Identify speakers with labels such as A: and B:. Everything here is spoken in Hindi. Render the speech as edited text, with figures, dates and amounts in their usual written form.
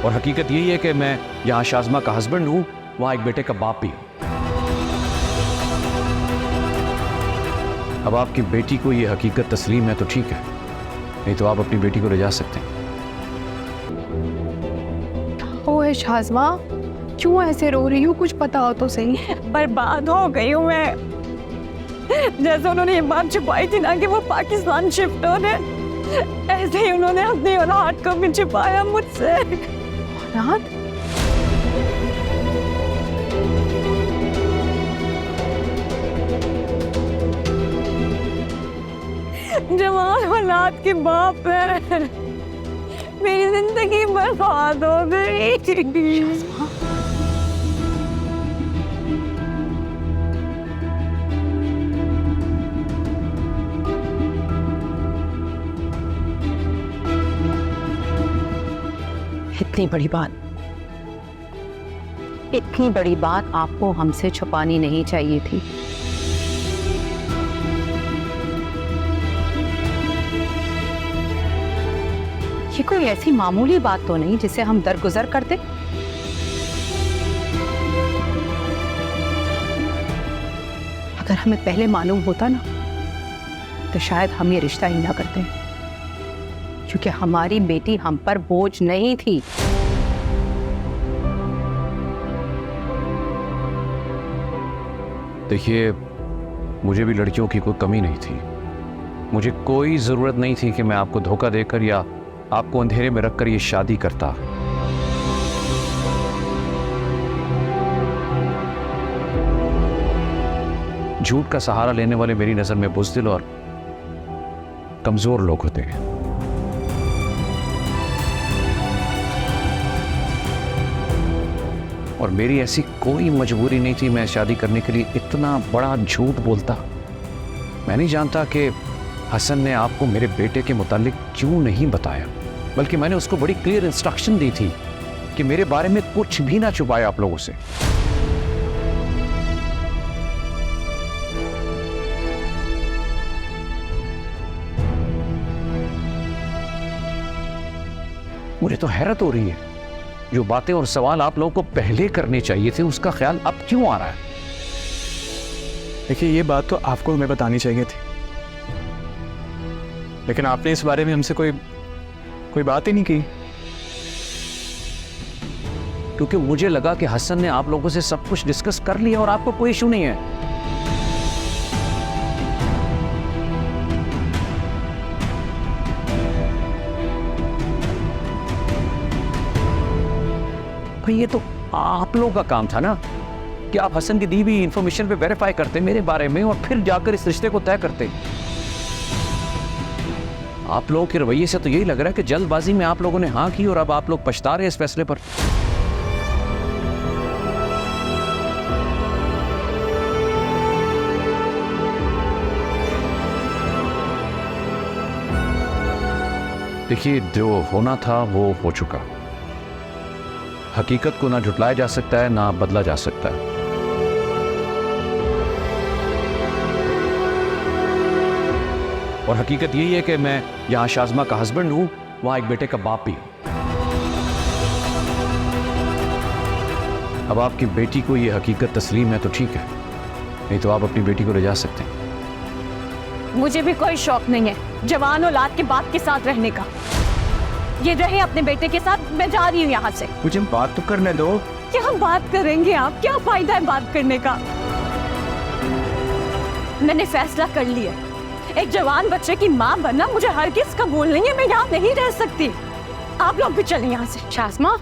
A: और हकीकत यही है कि मैं यहाँ शाज़मा का हस्बैंड हूँ, वहाँ एक बेटे का बाप भी हूँ। अब आपकी बेटी को ये हकीकत तस्लीम है तो ठीक है, नहीं तो आप अपनी बेटी को ले जा सकते हैं।
B: वो है शाज़मा, क्यों ऐसे रो रही हूँ? कुछ पता हो तो सही।
C: बर्बाद हो गई हूँ मैं। जैसे उन्होंने ये बात छुपाई थी ना कि वो पाकिस्तान शिफ्ट हो रहे, ऐसे ही उन्होंने अपनी औलाद को भी छुपाया मुझसे।
B: औलाद?
C: जवान औलाद के बाप है। मेरी जिंदगी बर्बाद हो गई।
D: इतनी बड़ी बात आपको हमसे छुपानी नहीं चाहिए थी। ये कोई ऐसी मामूली बात तो नहीं जिसे हम दरगुजर करते। अगर हमें पहले मालूम होता ना तो शायद हम ये रिश्ता ही ना करते, क्योंकि हमारी बेटी हम पर बोझ नहीं थी।
A: देखिए, मुझे भी लड़कियों की कोई कमी नहीं थी। मुझे कोई ज़रूरत नहीं थी कि मैं आपको धोखा देकर या आपको अंधेरे में रखकर ये शादी करता। झूठ का सहारा लेने वाले मेरी नज़र में बुज़दिल और कमज़ोर लोग होते हैं। और मेरी ऐसी कोई मजबूरी नहीं थी मैं शादी करने के लिए इतना बड़ा झूठ बोलता। मैं नहीं जानता कि हसन ने आपको मेरे बेटे के मुतालिक क्यों नहीं बताया, बल्कि मैंने उसको बड़ी क्लियर इंस्ट्रक्शन दी थी कि मेरे बारे में कुछ भी ना छुपाए आप लोगों से। मुझे तो हैरत हो रही है, जो बातें और सवाल आप लोगों को पहले करने चाहिए थे उसका ख्याल अब क्यों आ रहा है?
E: देखिए, ये बात तो आपको हमें बतानी चाहिए थी, लेकिन आपने इस बारे में हमसे कोई बात ही नहीं की।
A: क्योंकि मुझे लगा कि हसन ने आप लोगों से सब कुछ डिस्कस कर लिया और आपको कोई इशू नहीं है। भाई, ये तो आप लोगों का काम था ना कि आप हसन की दी हुई इंफॉर्मेशन पे वेरीफाई करते मेरे बारे में और फिर जाकर इस रिश्ते को तय करते। आप लोगों के रवैये से तो यही लग रहा है कि जल्दबाजी में आप लोगों ने हाँ की और अब आप लोग पछता रहे हैं इस फैसले पर। देखिए, जो होना था वो हो चुका। हकीकत को ना झुटलाया जा सकता है ना बदला जा सकता है। और हकीकत यही है कि मैं यहाँ शाज़मा का हस्बैंड हूँ, वहाँ एक बेटे का बाप भी हूँ। अब आपकी बेटी को ये हकीकत तस्लीम है तो ठीक है, नहीं तो आप अपनी बेटी को ले जा सकते हैं।
C: मुझे भी कोई शौक नहीं है जवान औलाद के बाप के साथ रहने का। ये रहे अपने बेटे के साथ, मैं जा रही हूँ यहाँ से।
E: मुझे बात तो करने दो।
C: क्या बात करेंगे आप? क्या फायदा है बात करने का? मैंने फैसला कर लिया, एक जवान बच्चे की माँ बनना मुझे हरगिज़ कबूल नहीं है। मैं यहाँ नहीं रह सकती। आप लोग भी चलें यहाँ से।
B: शाज़मा,